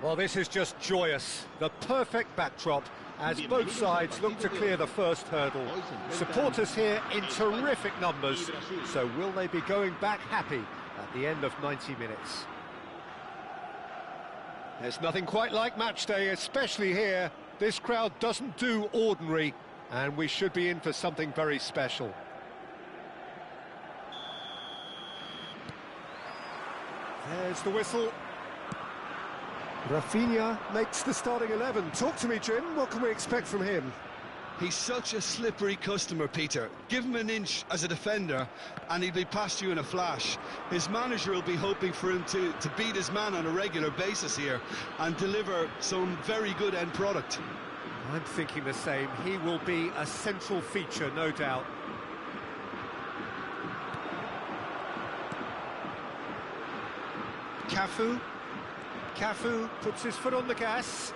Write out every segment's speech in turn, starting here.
Well, this is just joyous. The perfect backdrop as both sides look to clear the first hurdle. Supporters here in terrific numbers, so will they be going back happy at the end of 90 minutes? There's nothing quite like match day, especially here. This crowd doesn't do ordinary, and we should be in for something very special. There's the whistle. Rafinha makes the starting 11. Talk to me, Jim. What can we expect from him? He's such a slippery customer, Peter. Give him an inch as a defender and he'll be past you in a flash. His manager will be hoping for him to beat his man on a regular basis here and deliver some very good end product. I'm thinking the same. He will be a central feature, no doubt. Cafu puts his foot on the gas.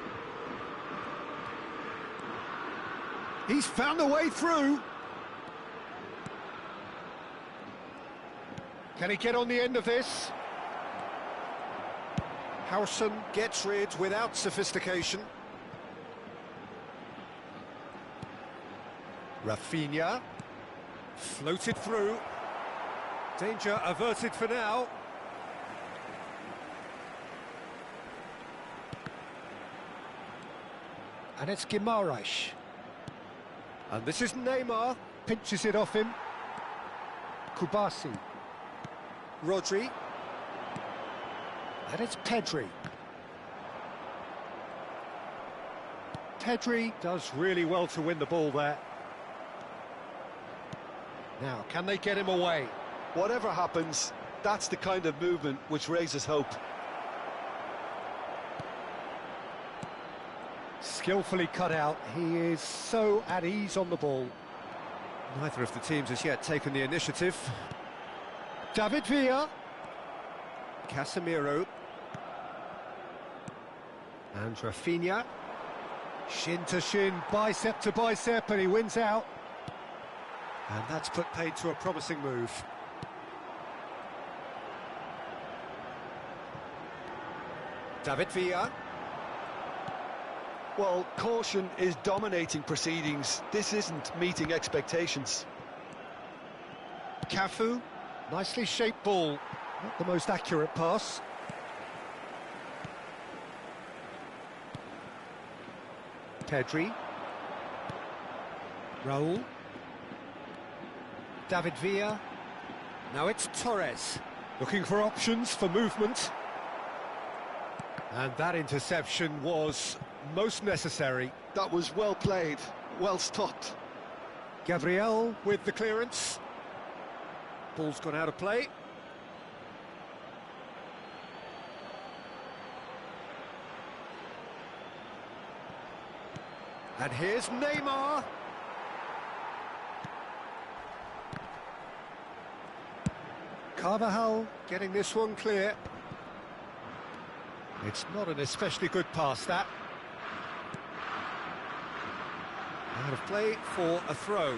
He's found a way through. Can he get on the end of this? Howson gets rid without sophistication. Rafinha floated through. Danger averted for now. And it's Guimaraes. And this is Neymar, pinches it off him. Kubasi. Rodri. And it's Pedri. Pedri does really well to win the ball there. Now, can they get him away? Whatever happens, that's the kind of movement which raises hope. Skillfully cut out. He is so at ease on the ball. Neither of the teams has yet taken the initiative. David Villa. Casemiro. And Rafinha. Shin to shin, bicep to bicep, and he wins out. And that's put paid to a promising move. David Villa. Well, caution is dominating proceedings. This isn't meeting expectations. Cafu, nicely shaped ball. Not the most accurate pass. Pedri. Raul. David Villa. Now it's Torres. Looking for options for movement. And that interception was most necessary. That was well played, well stopped. Gabriel with the clearance. Ball's gone out of play. And here's Neymar. Carvajal getting this one clear. It's not an especially good pass, that. Out of play for a throw.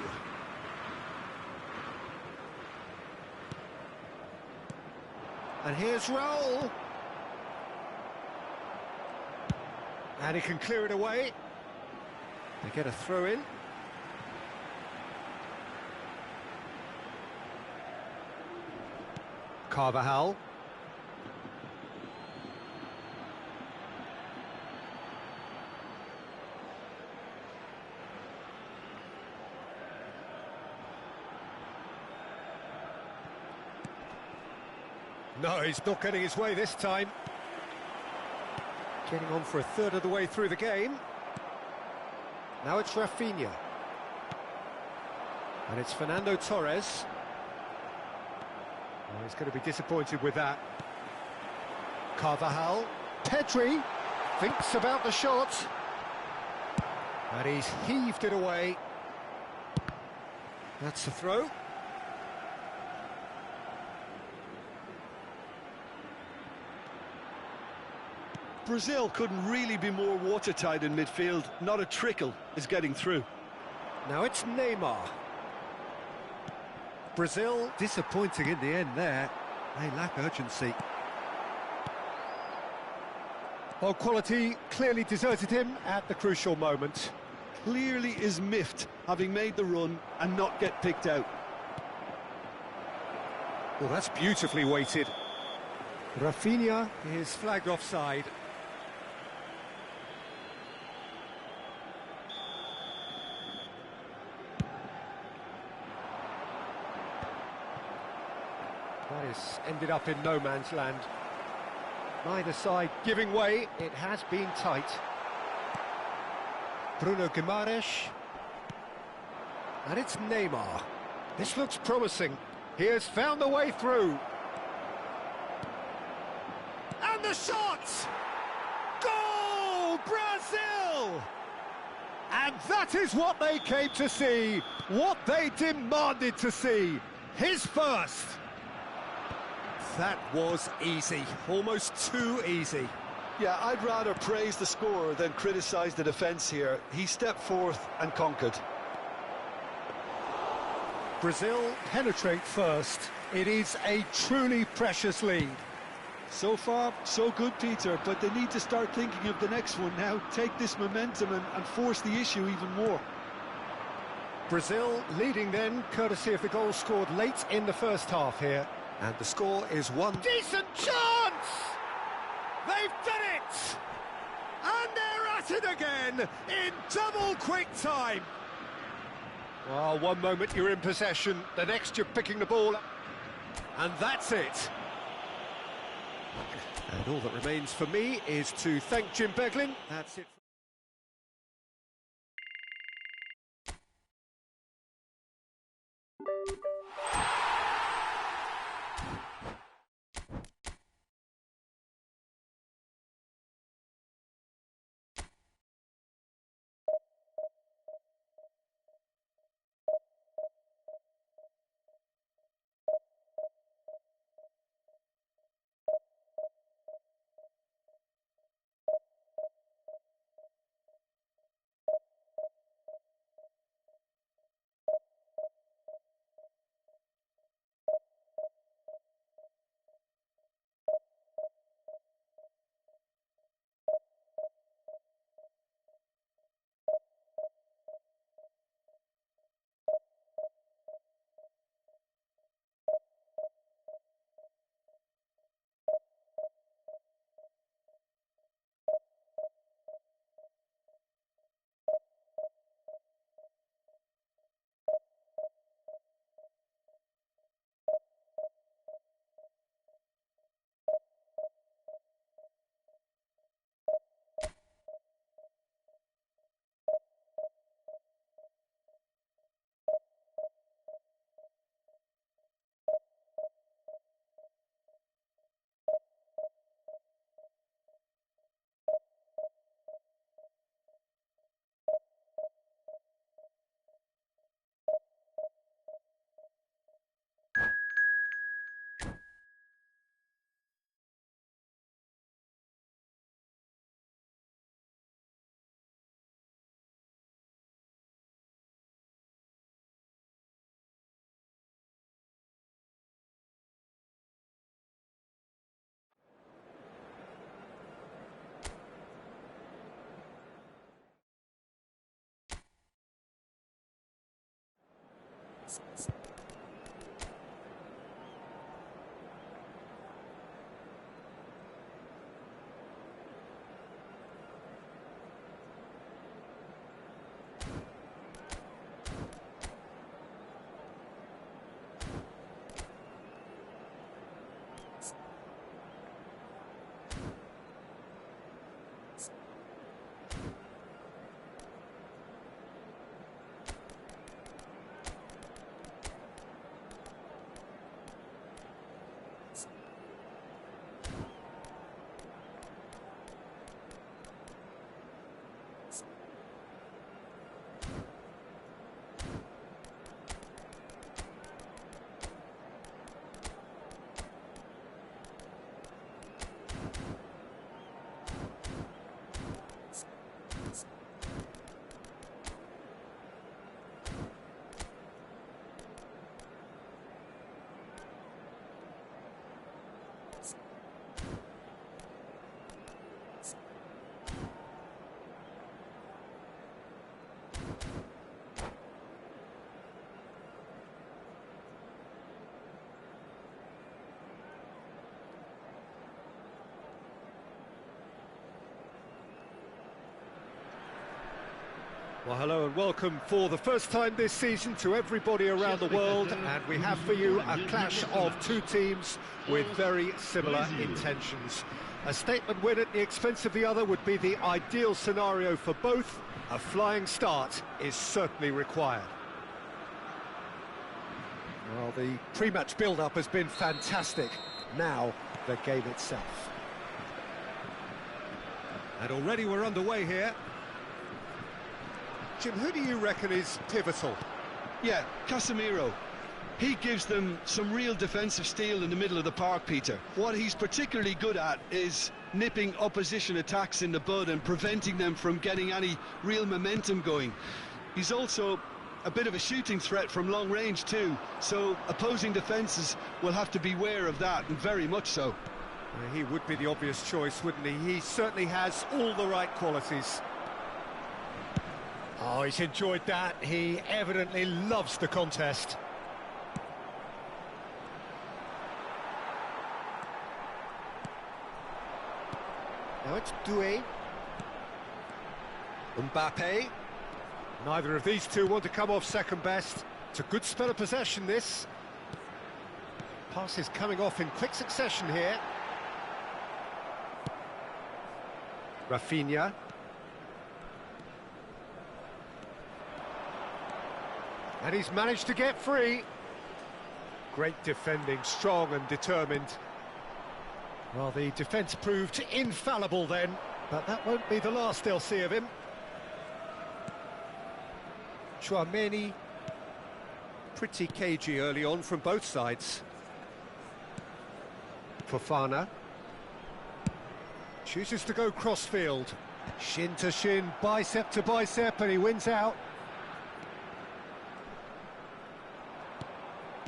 And here's Raul. And he can clear it away. They get a throw in. Carvajal. No, he's not getting his way this time. Getting on for a third of the way through the game. Now it's Rafinha. And it's Fernando Torres. Oh, he's going to be disappointed with that. Carvajal. Pedri thinks about the shot. And he's heaved it away. That's the throw. Brazil couldn't really be more watertight in midfield. Not a trickle is getting through. Now it's Neymar. Brazil disappointing in the end there. They lack urgency. Well, quality clearly deserted him at the crucial moment. Clearly is miffed, having made the run and not get picked out. Well, that's beautifully weighted. Rafinha is flagged offside. Paris ended up in no man's land. Neither side giving way, it has been tight. Bruno Guimaraes. And it's Neymar. This looks promising. He has found the way through. And the shot! Goal! Brazil! And that is what they came to see, what they demanded to see. His first. That was easy, almost too easy. Yeah, I'd rather praise the scorer than criticise the defence here. He stepped forth and conquered. Brazil penetrate first. It is a truly precious lead. So far, so good, Peter, but they need to start thinking of the next one now. Take this momentum and force the issue even more. Brazil leading then, courtesy of the goal scored late in the first half here. And the score is 1. Decent chance! They've done it! And they're at it again in double quick time. Well, one moment you're in possession, the next you're picking the ball up. And that's it. And all that remains for me is to thank Jim Beglin. That's it. Well, hello and welcome for the first time this season to everybody around the world, and we have for you a clash of two teams with very similar intentions. A statement win at the expense of the other would be the ideal scenario for both. A flying start is certainly required. Well, the pre-match build-up has been fantastic. Now, the game itself. And already we're underway here. Jim, who do you reckon is pivotal? Yeah, Casemiro. He gives them some real defensive steel in the middle of the park, Peter. What he's particularly good at is nipping opposition attacks in the bud and preventing them from getting any real momentum going. He's also a bit of a shooting threat from long range too, so opposing defences will have to beware of that, and very much so. He would be the obvious choice, wouldn't he? He certainly has all the right qualities. Oh, he's enjoyed that. He evidently loves the contest. Now it's Doué. Mbappe. Neither of these two want to come off second best. It's a good spell of possession, this. Passes coming off in quick succession here. Rafinha. And he's managed to get free. Great defending, strong and determined. Well, the defence proved infallible then, but that won't be the last they'll see of him. Tchouaméni, pretty cagey early on from both sides. Fofana chooses to go crossfield. Shin to shin, bicep to bicep, and he wins out.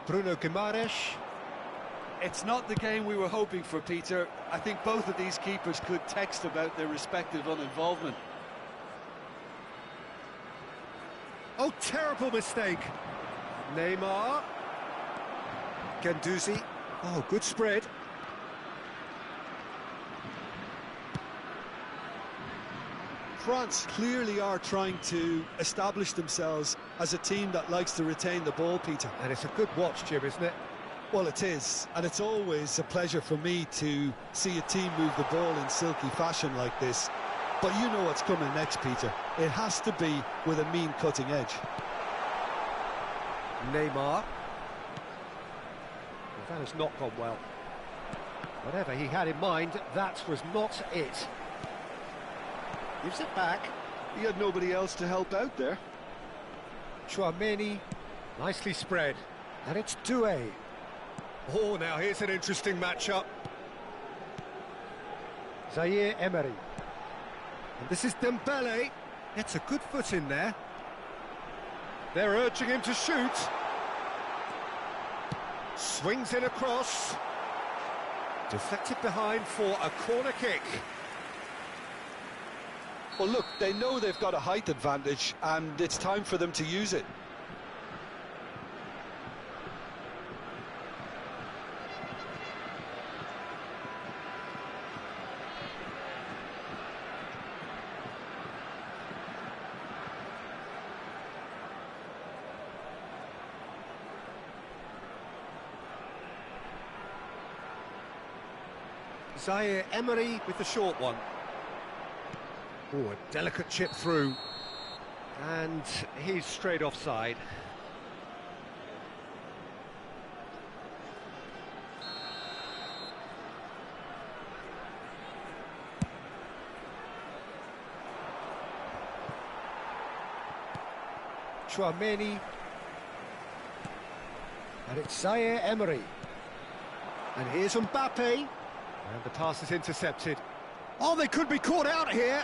Bruno Guimaraes. It's not the game we were hoping for, Peter. I think both of these keepers could text about their respective uninvolvement. Oh, terrible mistake. Neymar. Guendouzi. Oh, good spread. France clearly are trying to establish themselves as a team that likes to retain the ball, Peter. And it's a good watch, Jim, isn't it? Well, it is, and it's always a pleasure for me to see a team move the ball in silky fashion like this. But you know what's coming next, Peter. It has to be with a mean cutting edge. Neymar. Well, that has not gone well. Whatever he had in mind, that was not it. Gives it back. He had nobody else to help out there. Tchouaméni, nicely spread. And it's Doué. Oh, now here's an interesting matchup. Zaire Emery. And this is Dembele. Gets a good foot in there. They're urging him to shoot. Swings in across. Deflected behind for a corner kick. Well, look, they know they've got a height advantage, and it's time for them to use it. Zaire Emery with the short one. Oh, a delicate chip through. And he's straight offside. Tchouaméni. And it's Zaire Emery. And here's Mbappe. And the pass is intercepted. Oh, they could be caught out here.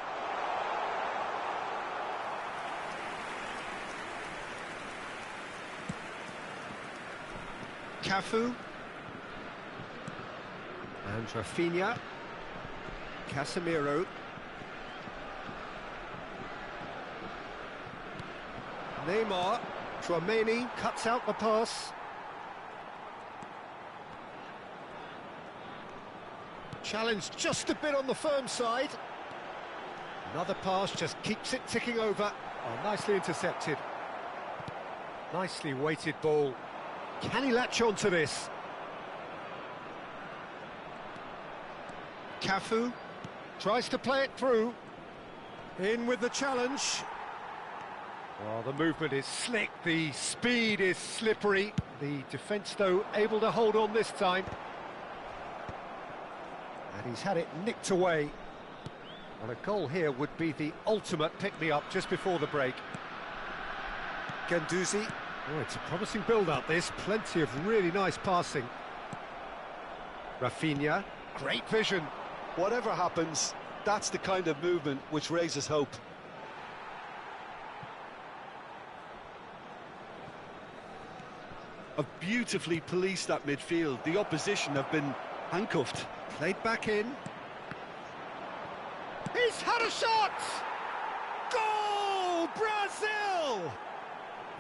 Cafu. And Rafinha. Casemiro. Neymar, Tchouaméni cuts out the pass. Challenged just a bit on the firm side. Another pass just keeps it ticking over. Oh, nicely intercepted. Nicely weighted ball. Can he latch on to this? Cafu tries to play it through. In with the challenge. Well, the movement is slick, the speed is slippery. The defence, though, able to hold on this time. And he's had it nicked away. Well, a goal here would be the ultimate pick-me-up just before the break. Guendouzi. Oh, it's a promising build-up, this. Plenty of really nice passing. Rafinha. Great vision. Whatever happens, that's the kind of movement which raises hope. Have beautifully policed that midfield. The opposition have been handcuffed. Played back in. He's had a shot! Goal! Brazil!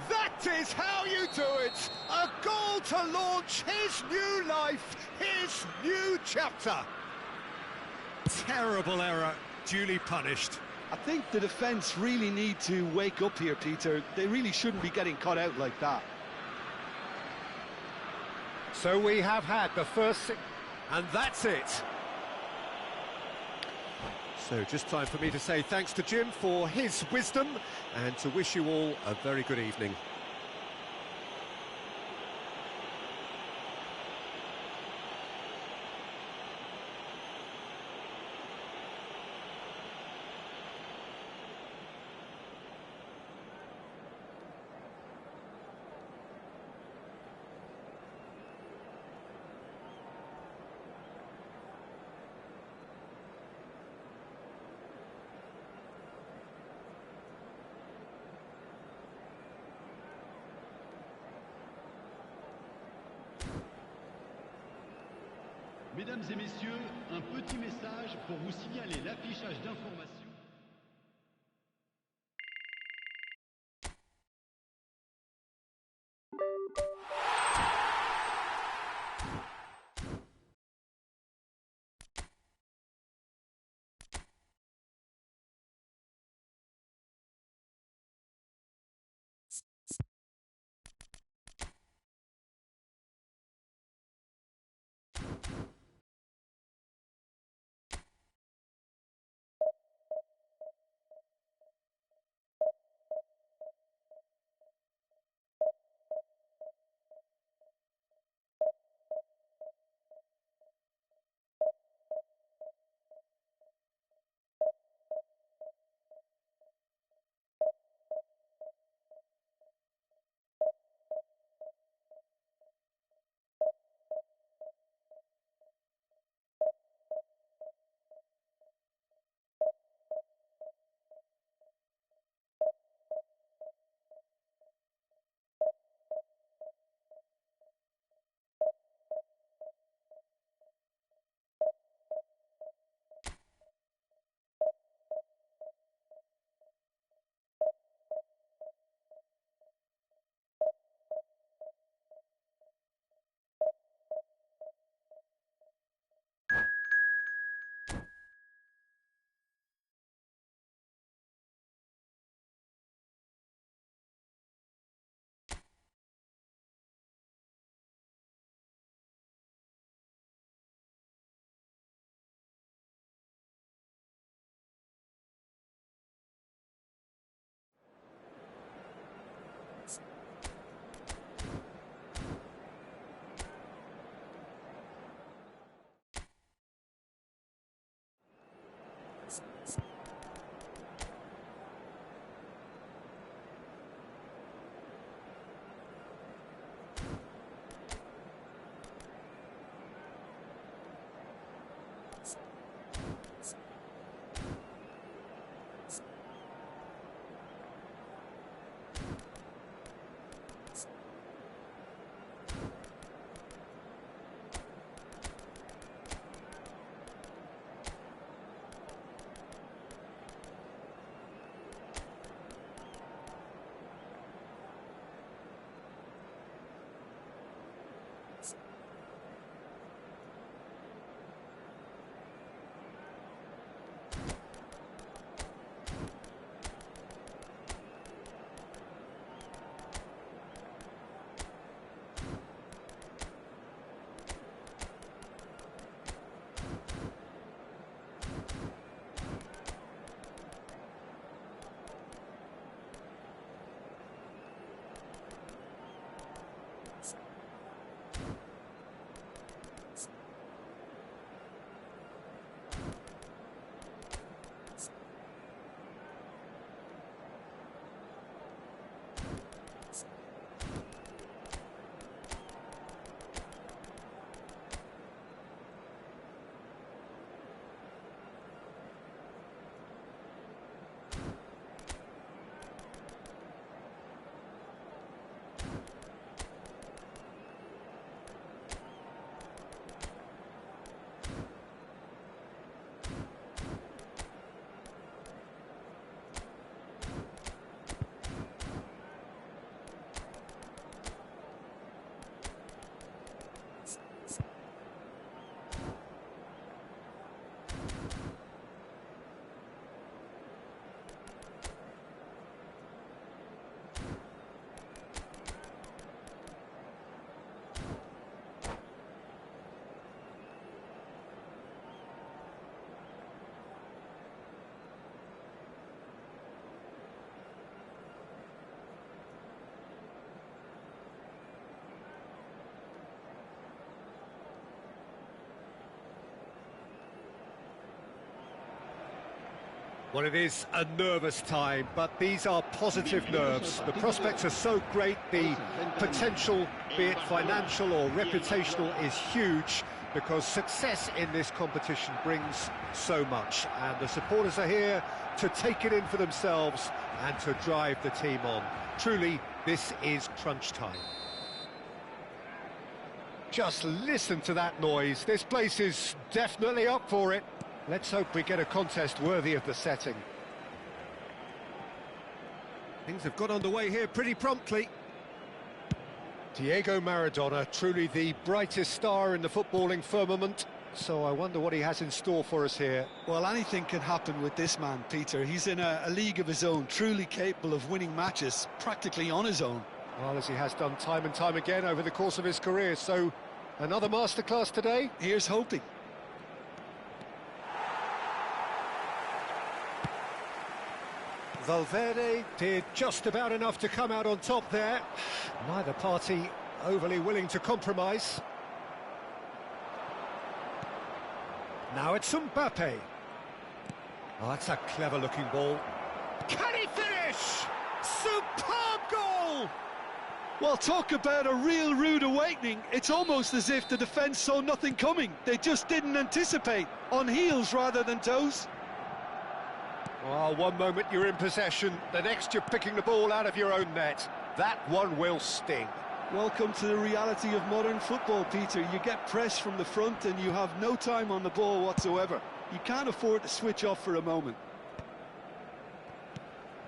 That is how you do it! A goal to launch his new life, his new chapter. Terrible error, duly punished. I think the defence really need to wake up here, Peter. They really shouldn't be getting caught out like that. So we have had the first, and that's it. So just time for me to say thanks to Jim for his wisdom and to wish you all a very good evening. Mesdames et messieurs, un petit message pour vous signaler l'affichage d'informations. Well, it is a nervous time, but these are positive nerves. The prospects are so great, the potential, be it financial or reputational, is huge, because success in this competition brings so much. And the supporters are here to take it in for themselves and to drive the team on. Truly, this is crunch time. Just listen to that noise. This place is definitely up for it. Let's hope we get a contest worthy of the setting. Things have got underway here pretty promptly. Diego Maradona, truly the brightest star in the footballing firmament. So I wonder what he has in store for us here. Well, anything can happen with this man, Peter. He's in a league of his own, truly capable of winning matches, practically on his own. Well, as he has done time and time again over the course of his career. So, another masterclass today? Here's hoping. Valverde did just about enough to come out on top there. Neither party overly willing to compromise. Now it's Mbappe. Oh, that's a clever-looking ball. Can he finish? Superb goal! Well, talk about a real rude awakening. It's almost as if the defence saw nothing coming. They just didn't anticipate. On heels rather than toes. Oh, one moment you're in possession, the next you're picking the ball out of your own net. That one will sting. Welcome to the reality of modern football, Peter. You get pressed from the front and you have no time on the ball whatsoever. You can't afford to switch off for a moment.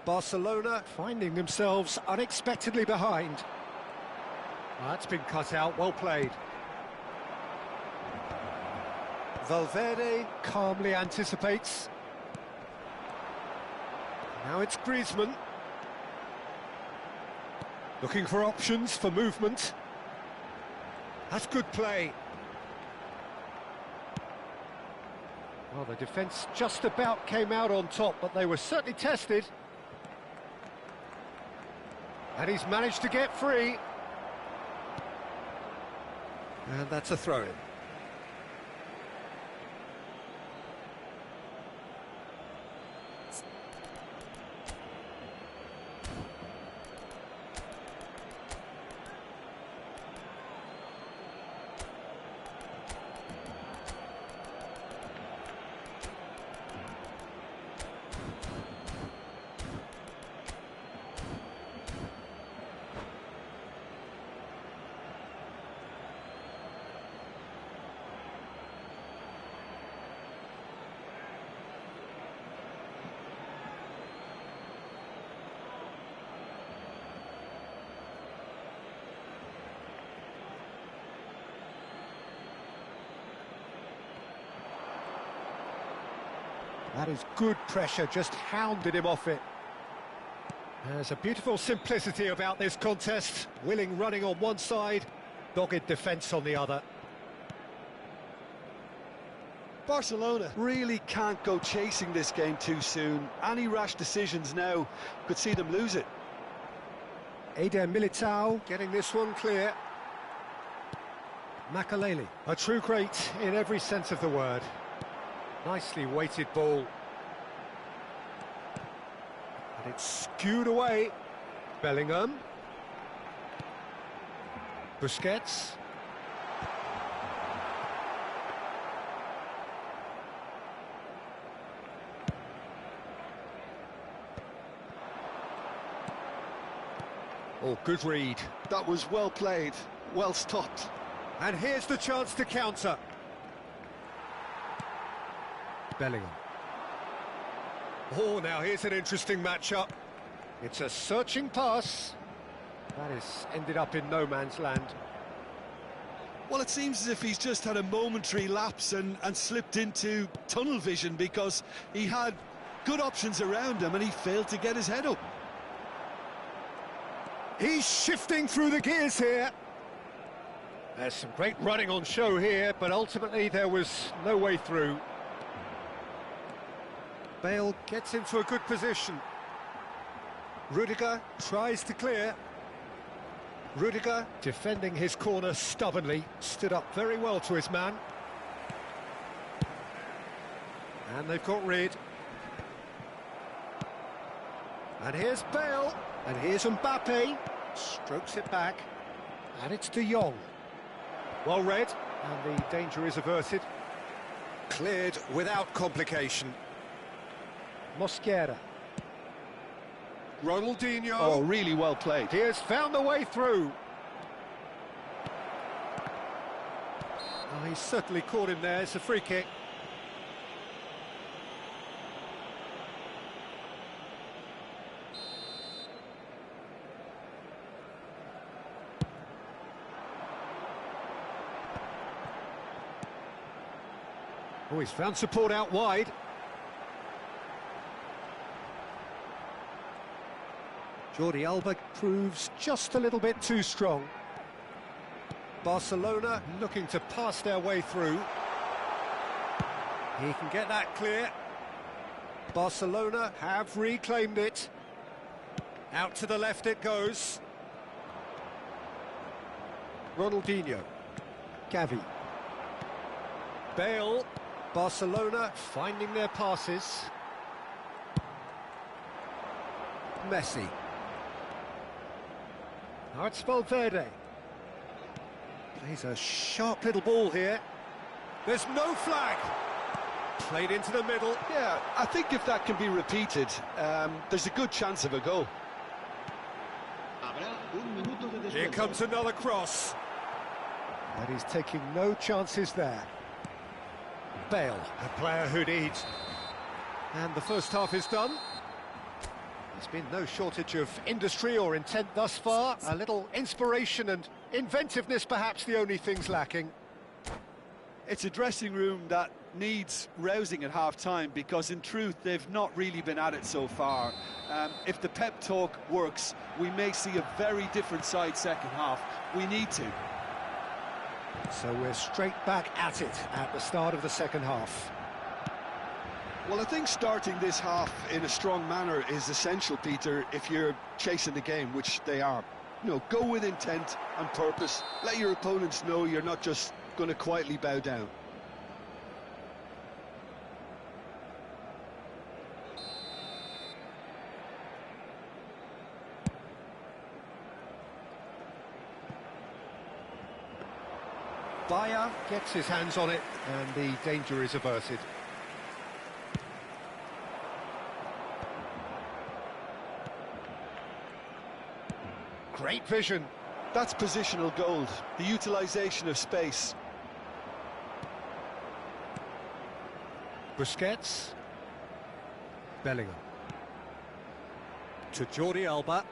Barcelona finding themselves unexpectedly behind. Oh, that's been cut out, well played. Valverde calmly anticipates. Now it's Griezmann. Looking for options for movement. That's good play. Well, the defence just about came out on top, but they were certainly tested. And he's managed to get free. And that's a throw-in. That is good pressure, just hounded him off it. There's a beautiful simplicity about this contest. Willing running on one side, dogged defence on the other. Barcelona really can't go chasing this game too soon. Any rash decisions now could see them lose it. Eder Militao getting this one clear. Makaleli, a true great in every sense of the word. Nicely weighted ball. And it's skewed away. Bellingham. Busquets. Oh, good read. That was well played, well stopped. And here's the chance to counter. Bellingham. Oh, now here's an interesting matchup. It's a searching pass. That has ended up in no man's land. Well, it seems as if he's just had a momentary lapse and slipped into tunnel vision, because he had good options around him and he failed to get his head up. He's shifting through the gears here. There's some great running on show here, but ultimately there was no way through. Bale gets into a good position. Rudiger tries to clear. Rudiger, defending his corner stubbornly, stood up very well to his man. And they've got rid. And here's Bale. And here's Mbappe. Strokes it back. And it's De Jong. Well read. And the danger is averted. Cleared without complication. Mosquera. Ronaldinho. Oh, really well played. He has found the way through. Oh, he's certainly caught him there. It's a free kick. Oh, he's found support out wide. Jordi Alba proves just a little bit too strong. Barcelona looking to pass their way through. He can get that clear. Barcelona have reclaimed it. Out to the left it goes. Ronaldinho. Gavi. Bale. Barcelona finding their passes. Messi. Now it's Valverde. Plays a sharp little ball here. There's no flag. Played into the middle. Yeah, I think if that can be repeated, there's a good chance of a goal. Here comes another cross. And he's taking no chances there. Bale, a player who needs. And the first half is done. There's been no shortage of industry or intent thus far. A little inspiration and inventiveness, perhaps the only things lacking. It's a dressing room that needs rousing at half-time because, in truth, they've not really been at it so far. If the pep talk works, we may see a very different side second half. We need to. So we're straight back at it at the start of the second half. Well, I think starting this half in a strong manner is essential, Peter, if you're chasing the game, which they are. You know, go with intent and purpose. Let your opponents know you're not just going to quietly bow down. Bayer gets his hands on it, and the danger is averted. Great vision. That's positional gold, the utilisation of space. Busquets. Bellingham. To Jordi Alba.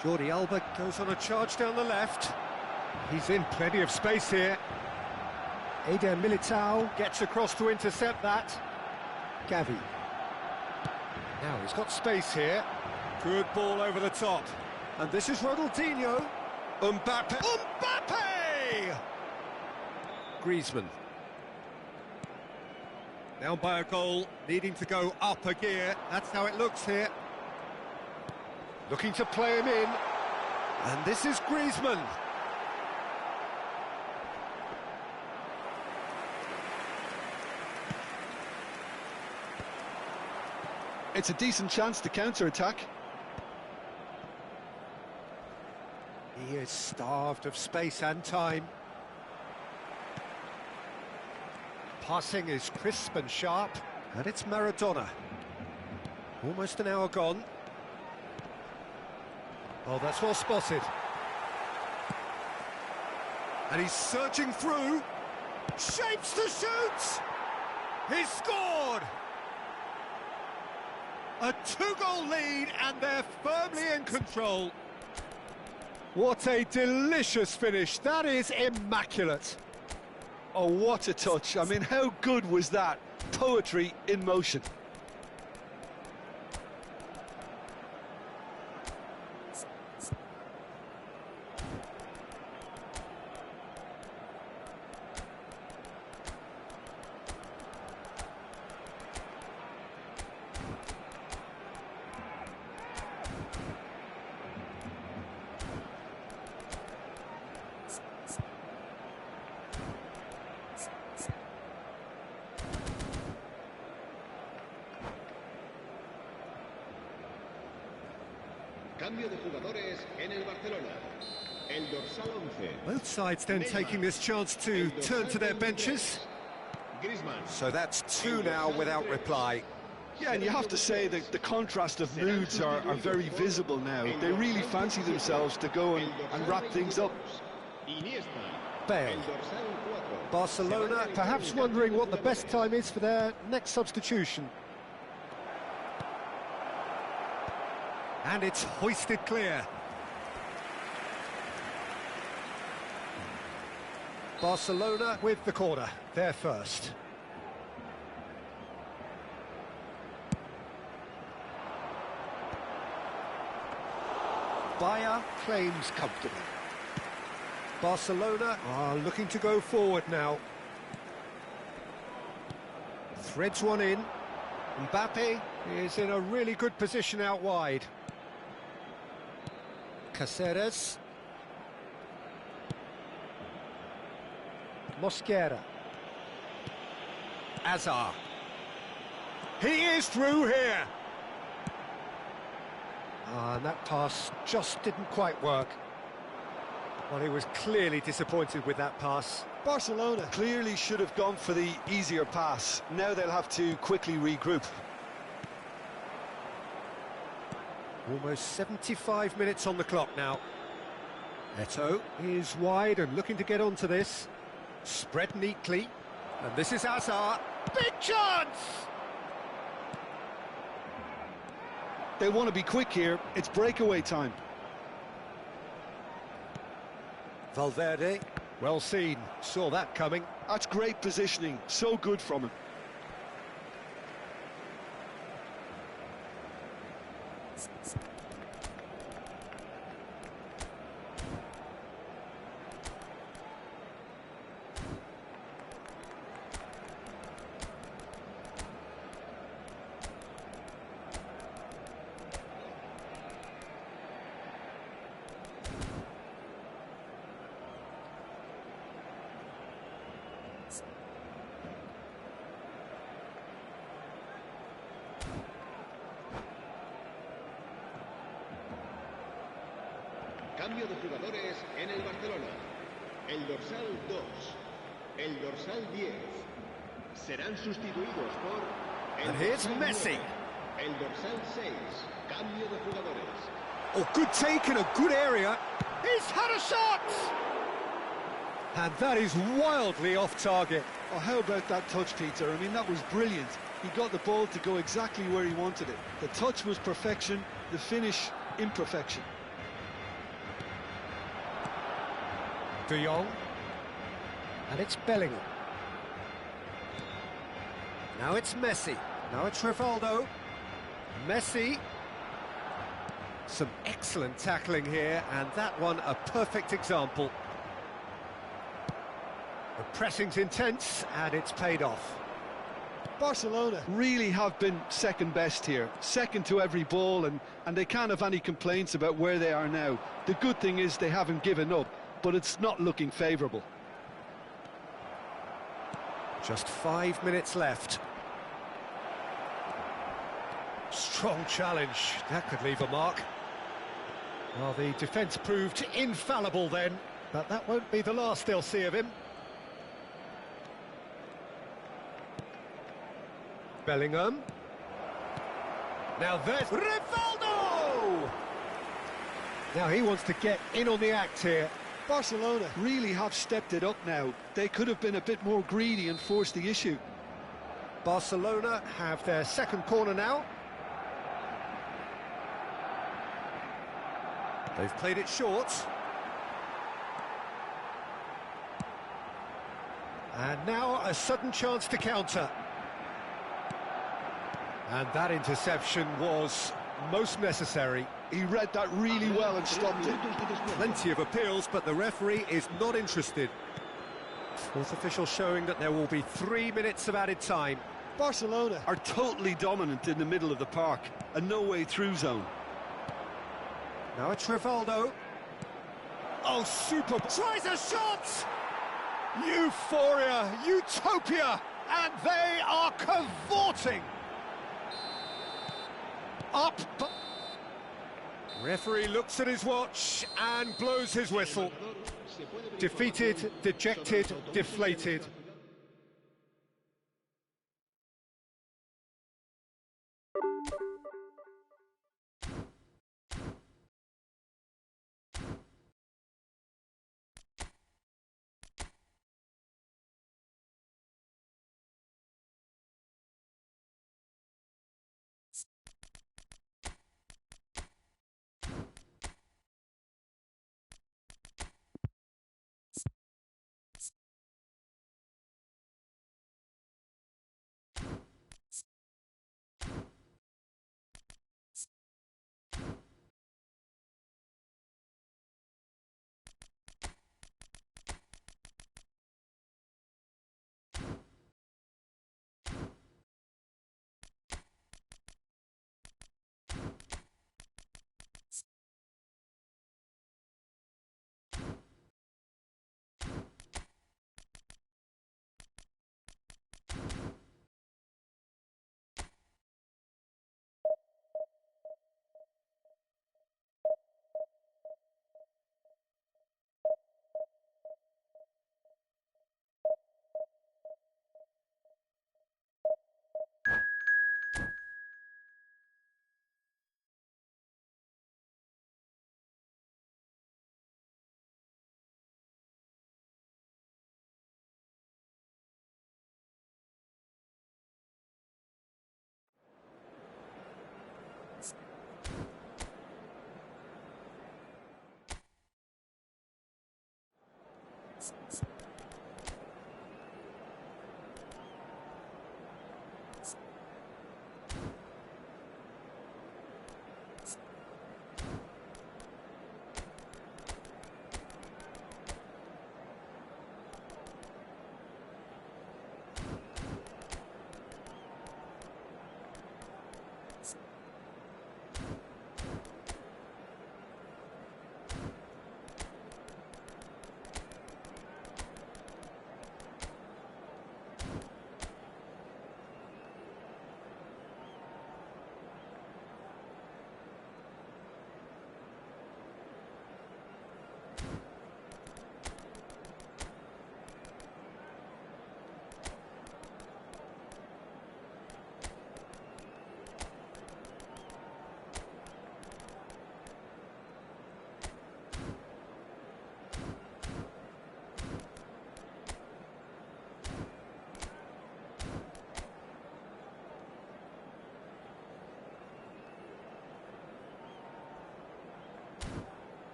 Jordi Alba goes on a charge down the left. He's in plenty of space here. Eder Militao gets across to intercept that. Gavi. Now he's got space here. Good ball over the top. And this is Ronaldinho. Mbappe. Mbappe! Griezmann. Down by a goal, needing to go up a gear. That's how it looks here. Looking to play him in. And this is Griezmann. It's a decent chance to counter-attack. He is starved of space and time. Passing is crisp and sharp, and it's Maradona. Almost an hour gone. Oh, that's well spotted. And he's surging through. Shapes to shoot! He's scored! A two-goal lead, and they're firmly in control. What a delicious finish. That is immaculate. Oh, what a touch. I mean, how good was that? Poetry in motion. Cambio de jugadores en el Barcelona. El dorsal 11. Both sides then taking this chance to turn to their benches. Griezmann. So that's two now without reply. Yeah, and you have to say that the contrast of moods are very visible now. They really fancy themselves to go and wrap things up. Iniesta. Bale. El dorsal 4. Barcelona perhaps wondering what the best time is for their next substitution. And it's hoisted clear. Barcelona with the corner, they're first. Bayer claims comfortably. Barcelona are looking to go forward now. Threads one in. Mbappe is in a really good position out wide. Caceres. Mosquera. Azar. He is through here. And that pass just didn't quite work. Well, he was clearly disappointed with that pass. Barcelona clearly should have gone for the easier pass. Now they'll have to quickly regroup. Almost 75 minutes on the clock now. Eto'o is wide and looking to get onto this. Spread neatly. And this is Azar. Big chance! They want to be quick here. It's breakaway time. Valverde, well seen, saw that coming. That's great positioning, so good from him. Cambio de jugadores en el Barcelona. El dorsal 2. El dorsal 10. Serán sustituidos por... And here's Messi. El dorsal 6. Cambio de jugadores. Oh, good take in a good area. He's had a shot! And that is wildly off target. Oh, how about that touch, Peter? I mean, that was brilliant. He got the ball to go exactly where he wanted it. The touch was perfection, the finish imperfection. De Jong. And it's Bellingham. Now it's Messi. Now it's Rivaldo. Messi. Some excellent tackling here, and that one a perfect example. The pressing's intense, and it's paid off. Barcelona really have been second best here, second to every ball, and they can't have any complaints about where they are now. The good thing is they haven't given up, but it's not looking favourable. Just 5 minutes left. Strong challenge, that could leave a mark. Well, the defence proved infallible then, but that won't be the last they'll see of him. Bellingham. Now there's Rivaldo! Now he wants to get in on the act here. Barcelona really have stepped it up now. They could have been a bit more greedy and forced the issue. Barcelona have their second corner now. They've played it short. And now a sudden chance to counter. And that interception was most necessary. He read that really well and stopped it. Plenty of appeals, but the referee is not interested. Fourth official showing that there will be 3 minutes of added time. Barcelona are totally dominant in the middle of the park. A no-way-through zone. Now it's Rivaldo. Oh, super! Tries a shot! Euphoria, utopia, and they are cavorting. Up. Referee looks at his watch and blows his whistle. Defeated, dejected, deflated.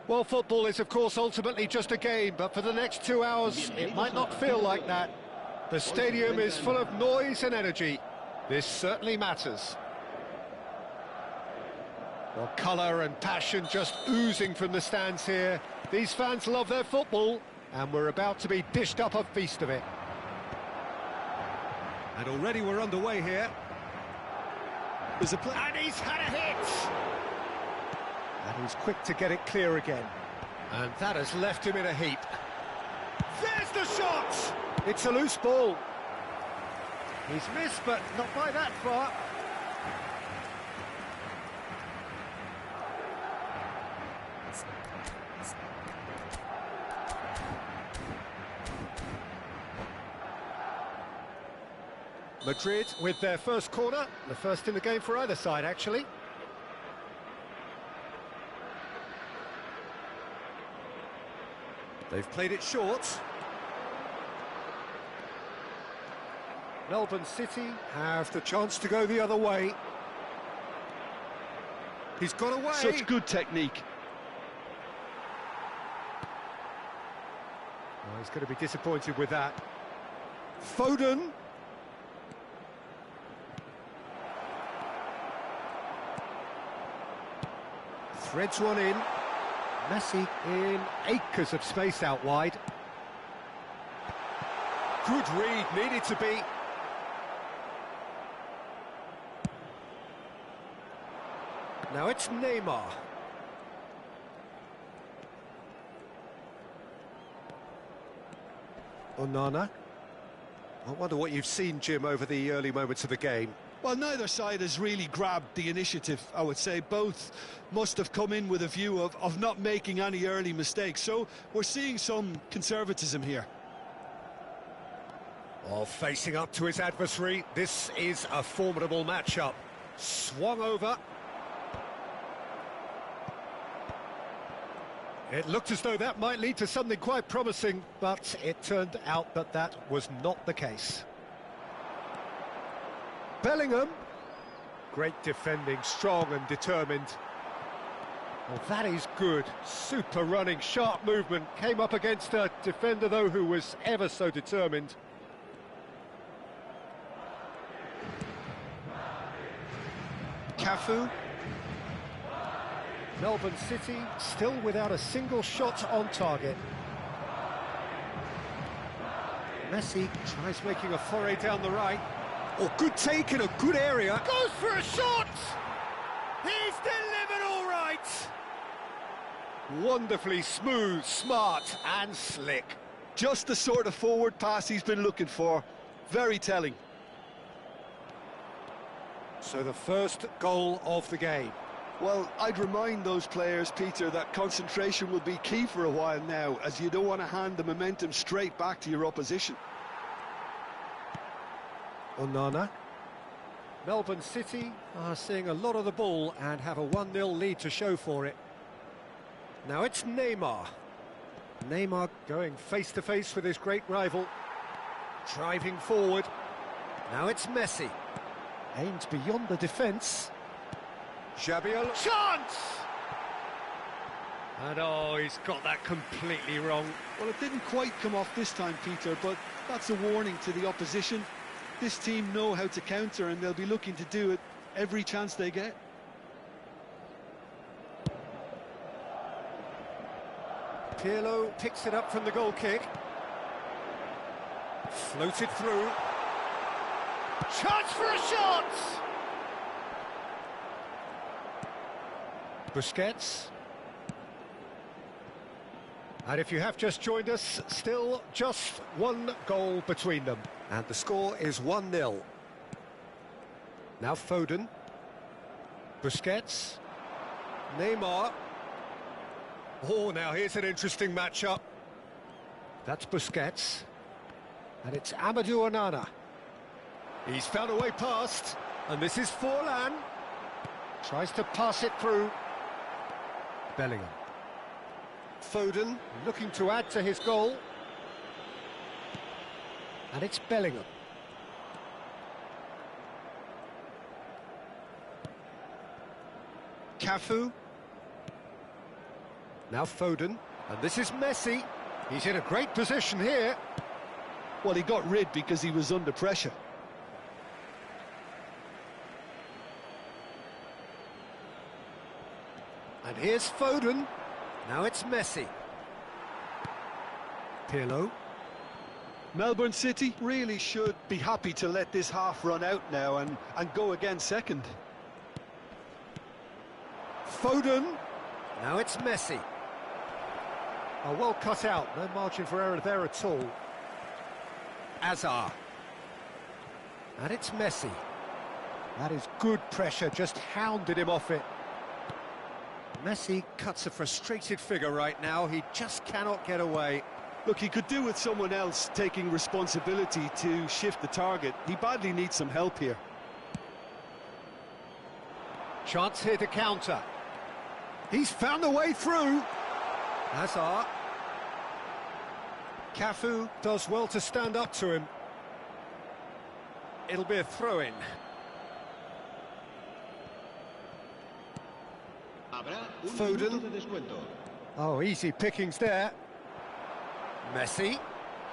Well, football is, of course, ultimately just a game, but for the next 2 hours, it might not feel like that. The stadium is full of noise and energy. This certainly matters. Well, colour and passion just oozing from the stands here. These fans love their football, and we're about to be dished up a feast of it. And already we're underway here. There's a play. And he's had a hit! And he's quick to get it clear again. And that has left him in a heap. There's the shot! It's a loose ball. He's missed, but not by that far. Madrid with their first corner, the first in the game for either side, actually. They've played it short. Melbourne City have the chance to go the other way. He's got away. Such good technique. Well, He's going to be disappointed with that. Foden. Threads one in. Messi in acres of space out wide. Good read, needed to be. Now it's Neymar. Onana. I wonder what you've seen, Jim, over the early moments of the game. Well, neither side has really grabbed the initiative, I would say. Both must have come in with a view of not making any early mistakes. So we're seeing some conservatism here. Oh, facing up to his adversary, this is a formidable matchup. Swung over. It looked as though that might lead to something quite promising, but it turned out that that was not the case. Bellingham. Great defending, strong and determined. Well, that is good. Super running, sharp movement. Came up against a defender, though, who was ever so determined. Cafu. Melbourne City still without a single shot on target. Messi tries making a foray down the right. Oh, good take in a good area. Goes for a shot! He's delivered all right! Wonderfully smooth, smart and slick. Just the sort of forward pass he's been looking for. Very telling. So the first goal of the game. Well, I'd remind those players, Peter, that concentration will be key for a while now, as you don't want to hand the momentum straight back to your opposition. Onana. Melbourne City are seeing a lot of the ball and have a 1-0 lead to show for it. Now it's Neymar. Neymar going face-to-face with his great rival. Driving forward. Now it's Messi. Aimed beyond the defence. Xabi, chance! And oh, he's got that completely wrong. Well, it didn't quite come off this time, Peter, but that's a warning to the opposition. This team know how to counter, and they'll be looking to do it every chance they get. Pirlo picks it up from the goal kick. Floated through. Chance for a shot! Busquets. And if you have just joined us, still just one goal between them. And the score is 1-0. Now Foden. Busquets. Neymar. Oh, now here's an interesting matchup. That's Busquets. And it's Amadou Onana. He's found a way past. And this is Forlan. Tries to pass it through. Bellingham. Foden looking to add to his goal. And it's Bellingham. Cafu. Now Foden. And this is Messi. He's in a great position here. Well, he got rid because he was under pressure. And here's Foden. Now it's Messi. Pirlo. Melbourne City really should be happy to let this half run out now and go again second. Foden. Now it's Messi. Oh, well cut out. No margin for error there at all. Hazard. And it's Messi. That is good pressure, just hounded him off it. Messi cuts a frustrated figure right now. He just cannot get away. Look, he could do with someone else taking responsibility to shift the target. He badly needs some help here. Chance here to counter. He's found a way through. Hazard. Cafu does well to stand up to him. It'll be a throw-in. Foden. Oh, easy pickings there. Messi.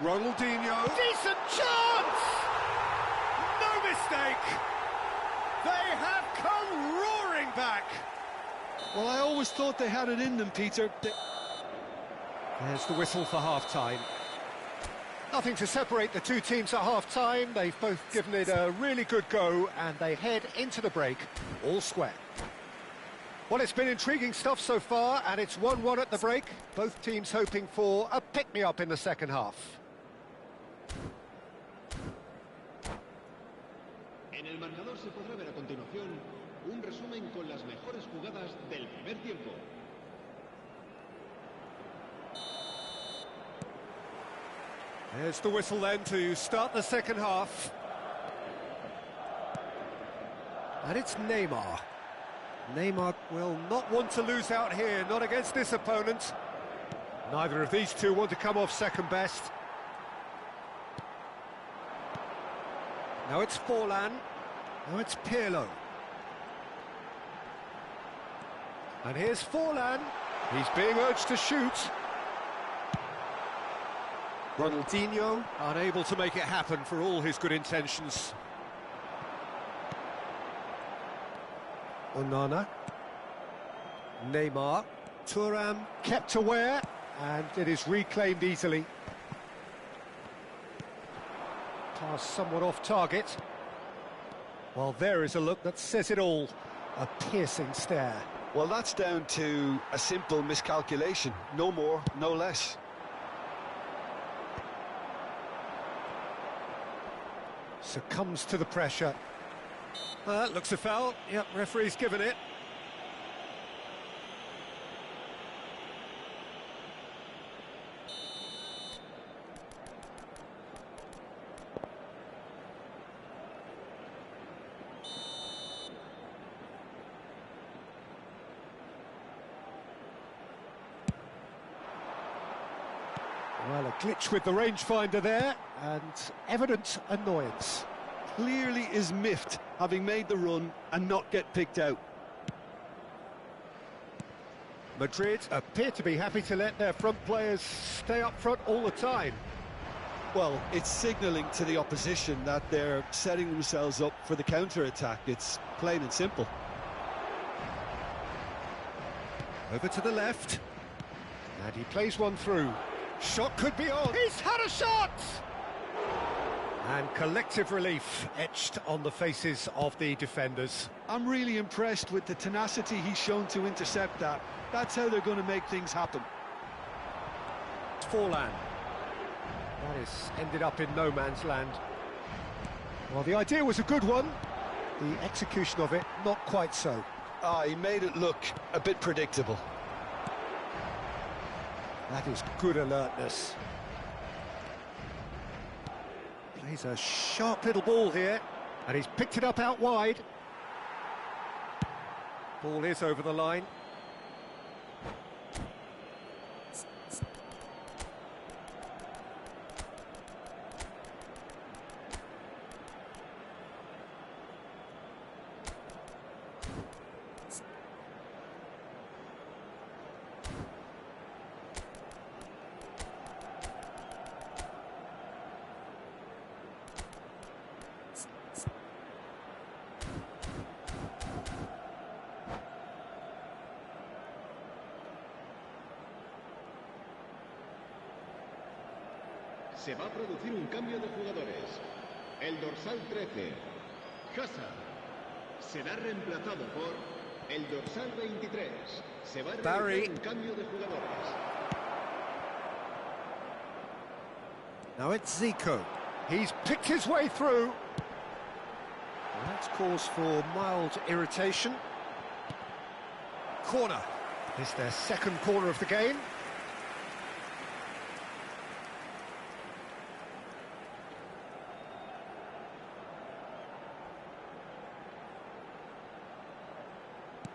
Ronaldinho. Decent chance! No mistake! They have come roaring back! Well, I always thought they had it in them, Peter. There's the whistle for half-time. Nothing to separate the two teams at half-time. They've both given it a really good go, and they head into the break all square. Well, it's been intriguing stuff so far, and it's 1-1 at the break. Both teams hoping for a pick-me-up in the second half. En el marcador se podrá ver a continuación un resumen con las mejores jugadas del primer tiempo. There's the whistle then to start the second half. And it's Neymar. Neymar will not want to lose out here, not against this opponent. Neither of these two want to come off second best. Now it's Forlan. Now it's Pirlo. And here's Forlan. He's being urged to shoot. Ronaldinho unable to make it happen for all his good intentions. Onana. Neymar. Thuram kept aware, and it is reclaimed easily. Pass somewhat off target. Well, there is a look that says it all. A piercing stare. Well, that's down to a simple miscalculation. No more, no less. Succumbs to the pressure. That looks a foul. Yep, referee's given it. Well, a glitch with the rangefinder there, and evident annoyance. Clearly is miffed, having made the run and not get picked out. Madrid appear to be happy to let their front players stay up front all the time. Well, it's signalling to the opposition that they're setting themselves up for the counter-attack. It's plain and simple. Over to the left. And he plays one through. Shot could be on. He's had a shot! And collective relief etched on the faces of the defenders. I'm really impressed with the tenacity he's shown to intercept that. That's how they're going to make things happen. Forlan. That has ended up in no man's land. Well, the idea was a good one. The execution of it, not quite so. He made it look a bit predictable. That is good alertness. Plays a sharp little ball here, and he's picked it up out wide. Ball is over the line. Se va a producir un cambio de jugadores. El dorsal 13, Hazard, será reemplazado por el dorsal 23. Se va a realizar un cambio de jugadores. Now it's Zico. He's picked his way through. Well, that's cause for mild irritation. Corner. It's their second corner of the game.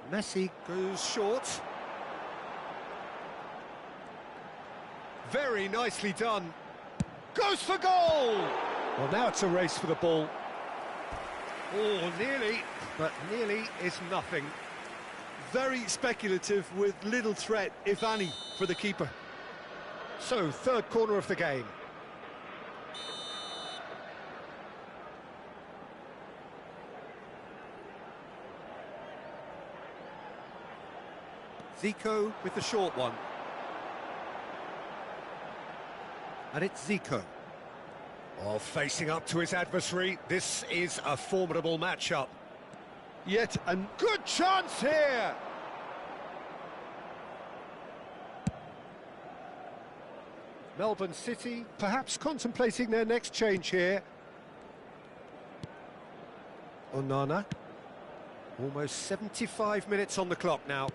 Messi goes short. Very nicely done. Goes for goal! Well, now it's a race for the ball. Oh, nearly, but nearly is nothing. Very speculative with little threat, if any, for the keeper. So, third corner of the game. Zico with the short one. And it's Zico. Oh, facing up to his adversary, this is a formidable matchup. Yet a Good chance here! Melbourne City perhaps contemplating their next change here. Onana. Almost 75 minutes on the clock now.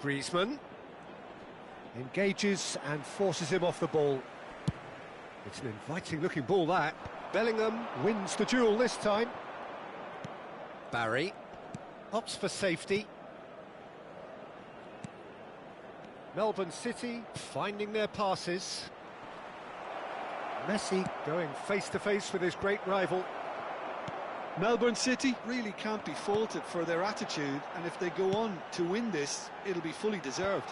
Griezmann engages and forces him off the ball. It's an inviting-looking ball, that. Bellingham wins the duel this time. Barry opts for safety. Melbourne City finding their passes. Messi going face-to-face with his great rival. Melbourne City really can't be faulted for their attitude, and if they go on to win this, it'll be fully deserved.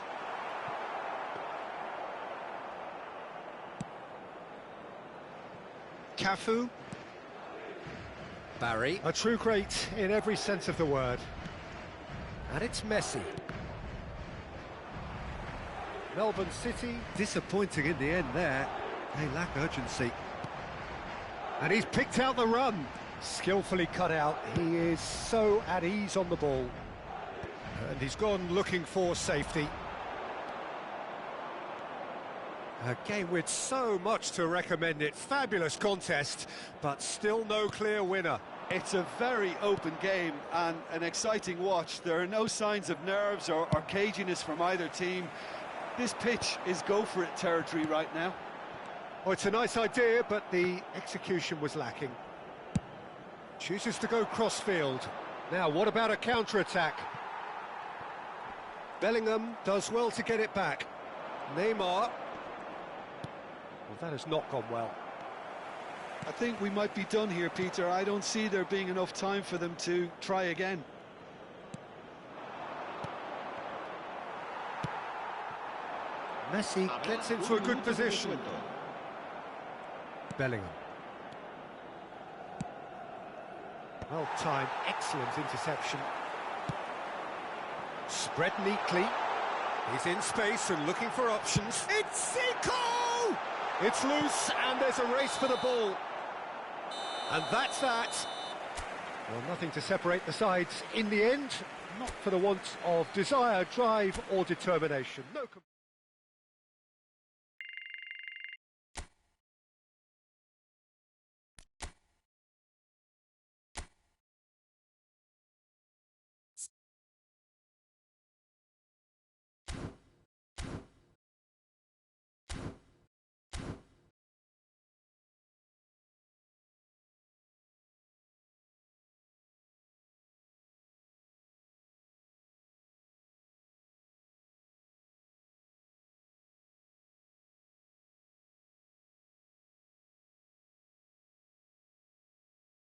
Cafu. Barry. A true great in every sense of the word. And it's Messi. Melbourne City disappointing in the end there. They lack urgency. And he's picked out the run. Skillfully cut out. He is so at ease on the ball. And he's gone looking for safety. A game with so much to recommend it. Fabulous contest, but still no clear winner. It's a very open game and an exciting watch. There are no signs of nerves or caginess from either team. This pitch is go-for-it territory right now. Oh, it's a nice idea, but the execution was lacking. Chooses to go cross-field. Now, what about a counter-attack? Bellingham does well to get it back. Neymar. Well, that has not gone well. I think we might be done here, Peter. I don't see there being enough time for them to try again. Messi gets into a good position. Bellingham. Well-timed, excellent interception. Spread neatly. He's in space and looking for options. It's Zico! It's loose and there's a race for the ball. And that's that. Well, nothing to separate the sides in the end. Not for the want of desire, drive or determination. No